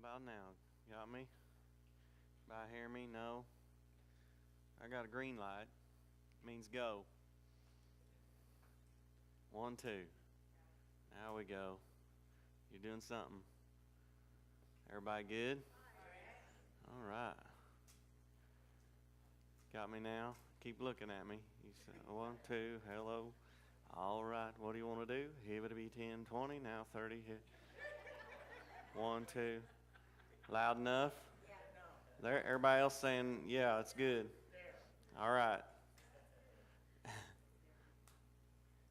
about now? Got me? Everybody hear me? No? I got a green light. Means go. 1, 2. Now we go. You're doing something. Everybody good? All right. Got me now? Keep looking at me. You say 1, 2, hello. All right. What do you want to do? Give it to be 10, 20, now 30. 1, 2. Loud enough? There. Everybody else saying, yeah, it's good. All right.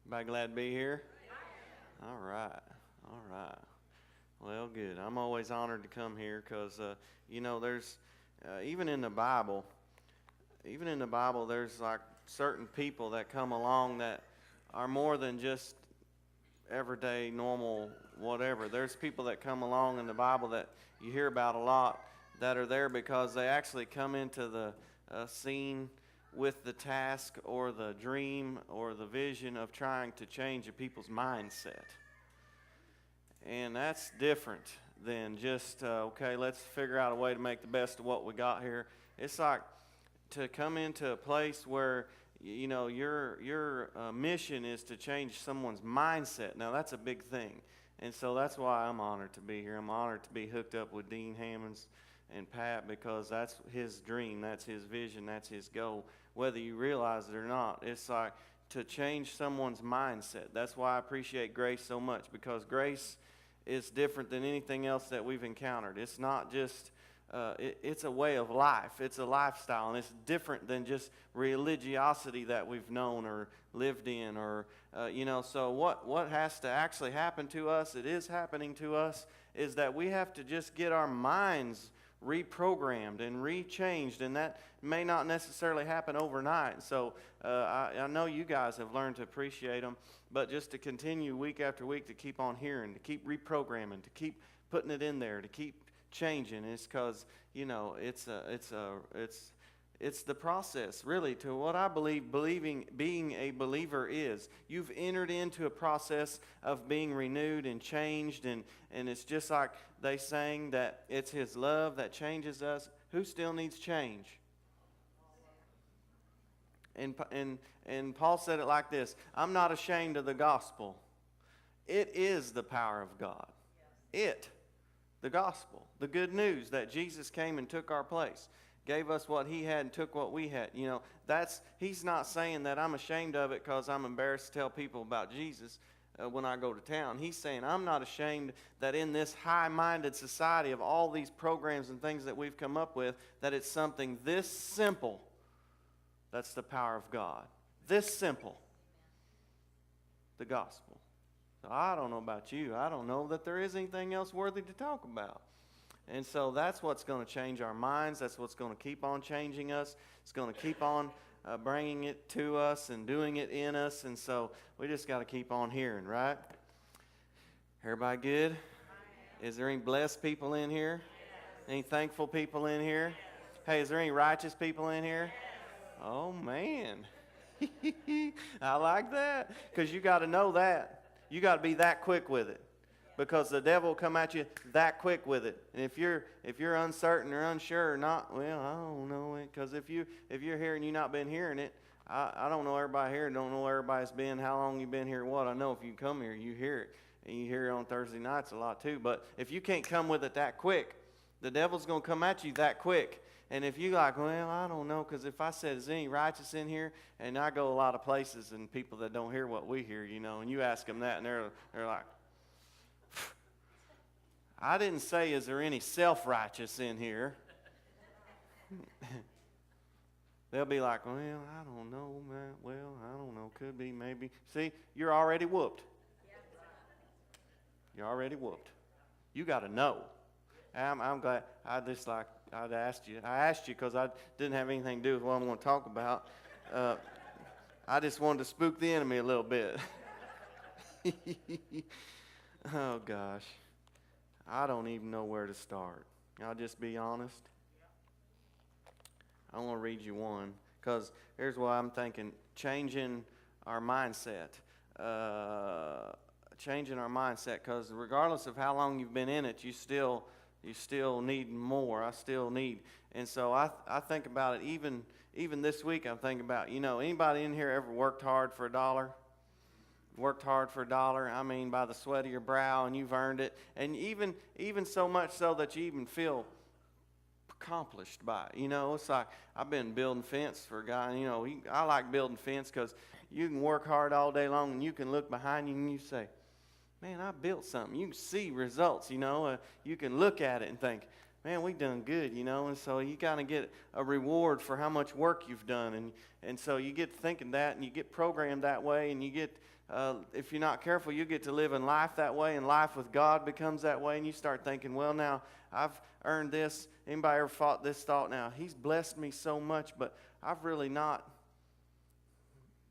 Everybody glad to be here? All right. All right. Well, good. I'm always honored to come here because, there's, even in the Bible, there's like certain people that come along that are more than just everyday, normal, whatever. There's people that come along in the Bible that you hear about a lot that are there because they actually come into the scene with the task or the dream or the vision of trying to change a people's mindset. And that's different than just, okay, let's figure out a way to make the best of what we got here. It's like to come into a place where, your mission is to change someone's mindset. Now, that's a big thing. And so that's why I'm honored to be here. I'm honored to be hooked up with Dean Hammonds and Pat because that's his dream, that's his vision, that's his goal. Whether you realize it or not, it's like to change someone's mindset. That's why I appreciate grace so much, because grace is different than anything else that we've encountered. It's not just, it's a way of life. It's a lifestyle, and it's different than just religiosity that we've known or lived in. Or, so what has to actually happen to us, it is happening to us, is that we have to just get our minds reprogrammed and rechanged, and that may not necessarily happen overnight. So I know you guys have learned to appreciate them, but just to continue week after week to keep on hearing, to keep reprogramming, to keep putting it in there, to keep changing, is because it's the process, really, to what I believe being a believer is. You've entered into a process of being renewed and changed, and it's just like they sang that it's His love that changes us. Who still needs change? And Paul said it like this: I'm not ashamed of the gospel. It is the power of God. The gospel, the good news that Jesus came and took our place, gave us what He had and took what we had. He's not saying that I'm ashamed of it because I'm embarrassed to tell people about Jesus when I go to town. He's saying I'm not ashamed that in this high-minded society of all these programs and things that we've come up with, that it's something this simple that's the power of God. This simple. The gospel. So I don't know about you. I don't know that there is anything else worthy to talk about. And so that's what's going to change our minds. That's what's going to keep on changing us. It's going to keep on bringing it to us and doing it in us. And so we just got to keep on hearing, right? Everybody good? Is there any blessed people in here? Any thankful people in here? Hey, is there any righteous people in here? Oh, man. I like that, because you got to know that. You got to be that quick with it, because the devil will come at you that quick with it. And if you're uncertain or unsure or not, well, I don't know it, because if you're here and you've not been hearing it, I don't know everybody here. Don't know where everybody's been, how long you've been here, what. I know if you come here, you hear it, and you hear it on Thursday nights a lot too. But if you can't come with it that quick, the devil's going to come at you that quick. And if you like, well, I don't know, because if I said, is any righteous in here? And I go a lot of places and people that don't hear what we hear, and you ask them that, and they're like, I didn't say, is there any self-righteous in here? They'll be like, well, I don't know, man. Well, I don't know. Could be, maybe. See, you're already whooped. You're already whooped. You got to know. I'm glad. I asked you because I didn't have anything to do with what I'm going to talk about. I just wanted to spook the enemy a little bit. Oh, gosh. I don't even know where to start. I'll just be honest. I want to read you one, because here's what I'm thinking. Changing our mindset. Changing our mindset, because regardless of how long you've been in it, you still You still need more. I still need. And so I think about it even this week. I'm thinking about, anybody in here ever worked hard for $1? Worked hard for $1? I mean, by the sweat of your brow, and you've earned it. And even so much so that you even feel accomplished by it. It's like I've been building fence for a guy. I like building fence because you can work hard all day long, and you can look behind you and you say, man, I built something. You can see results, you can look at it and think, man, we done good, and so you kind of get a reward for how much work you've done, and so you get thinking that, and you get programmed that way, and you get, if you're not careful, you get to live in life that way, and life with God becomes that way, and you start thinking, well, now, I've earned this. Anybody ever thought this thought? Now, He's blessed me so much, but I've really not.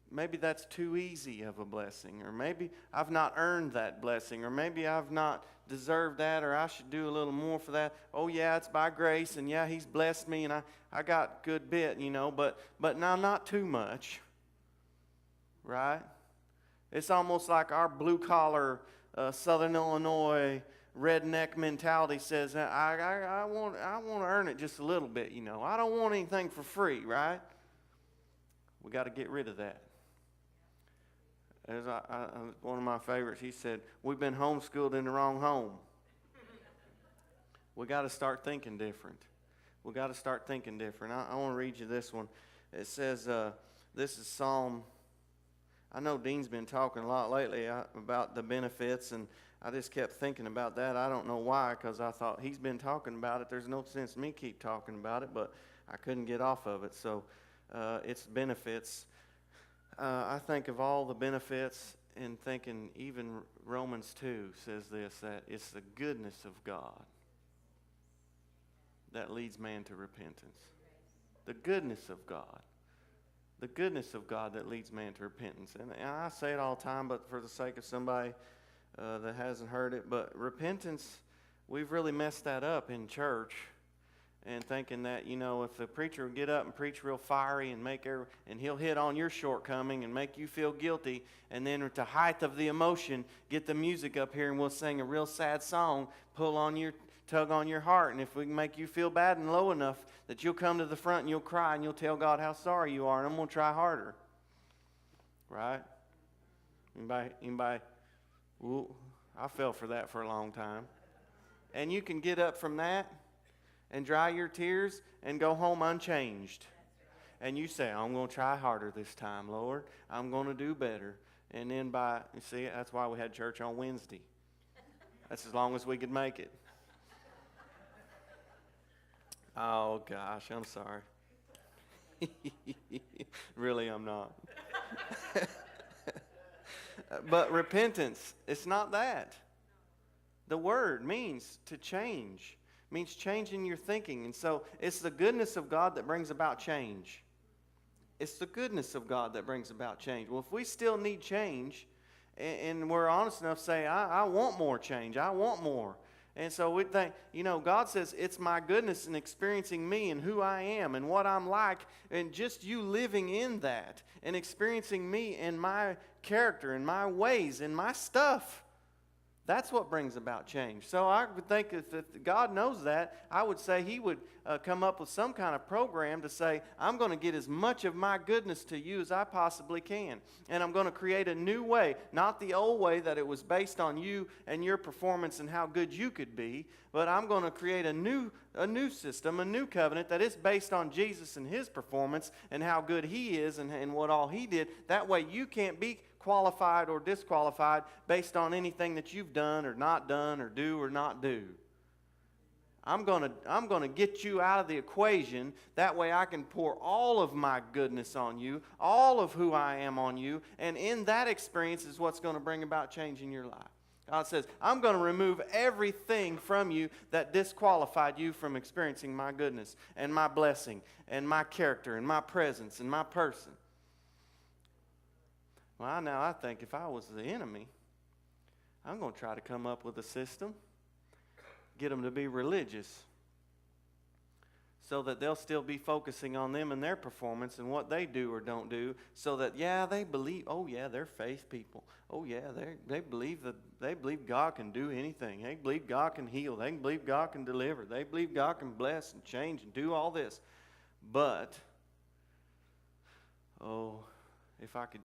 Maybe that's too easy of a blessing, or maybe I've not earned that blessing, or maybe I've not deserved that, or I should do a little more for that. Oh, yeah, it's by grace, and yeah, He's blessed me, and I got a good bit, but now not too much, right? It's almost like our blue-collar Southern Illinois redneck mentality says, I want to earn it just a little bit, I don't want anything for free, right? We got to get rid of that. As one of my favorites, he said, we've been homeschooled in the wrong home. We got to start thinking different. We got to start thinking different. I want to read you this one. It says, this is Psalm. I know Dean's been talking a lot lately about the benefits, and I just kept thinking about that. I don't know why, because I thought he's been talking about it. There's no sense in me keep talking about it, but I couldn't get off of it. So it's benefits. I think of all the benefits and thinking even Romans 2 says this, that it's the goodness of God that leads man to repentance. The goodness of God. The goodness of God that leads man to repentance. And I say it all the time, but for the sake of somebody that hasn't heard it, but repentance, we've really messed that up in church. And thinking that, if the preacher will get up and preach real fiery and he'll hit on your shortcoming and make you feel guilty, and then at the height of the emotion, get the music up here and we'll sing a real sad song, tug on your heart, and if we can make you feel bad and low enough that you'll come to the front and you'll cry and you'll tell God how sorry you are, and I'm going to try harder. Right? Anybody? Ooh, I fell for that for a long time. And you can get up from that and dry your tears and go home unchanged. And you say, I'm going to try harder this time, Lord. I'm going to do better. And then that's why we had church on Wednesday. That's as long as we could make it. Oh, gosh, I'm sorry. Really, I'm not. But repentance, it's not that. The word means to change. Means changing your thinking. And so it's the goodness of God that brings about change. It's the goodness of God that brings about change. Well, if we still need change, and we're honest enough to say, I want more change, I want more. And so we think, God says it's my goodness in experiencing me and who I am and what I'm like, and just you living in that and experiencing me and my character and my ways and my stuff. That's what brings about change. So I would think if God knows that, I would say He would come up with some kind of program to say, I'm going to get as much of my goodness to you as I possibly can. And I'm going to create a new way, not the old way that it was based on you and your performance and how good you could be, but I'm going to create a new system, a new covenant that is based on Jesus and His performance and how good He is and what all He did. That way you can't be qualified or disqualified based on anything that you've done or not done or do or not do. I'm going to get you out of the equation. That way I can pour all of my goodness on you, all of who I am on you, and in that experience is what's going to bring about change in your life. God says, I'm going to remove everything from you that disqualified you from experiencing my goodness and my blessing and my character and my presence and my person. Well, now I think if I was the enemy, I'm going to try to come up with a system, get them to be religious, so that they'll still be focusing on them and their performance and what they do or don't do, so that, yeah, they believe, oh yeah, they're faith people. Oh yeah, they believe God can do anything. They believe God can heal. They believe God can deliver. They believe God can bless and change and do all this. But, oh, if I could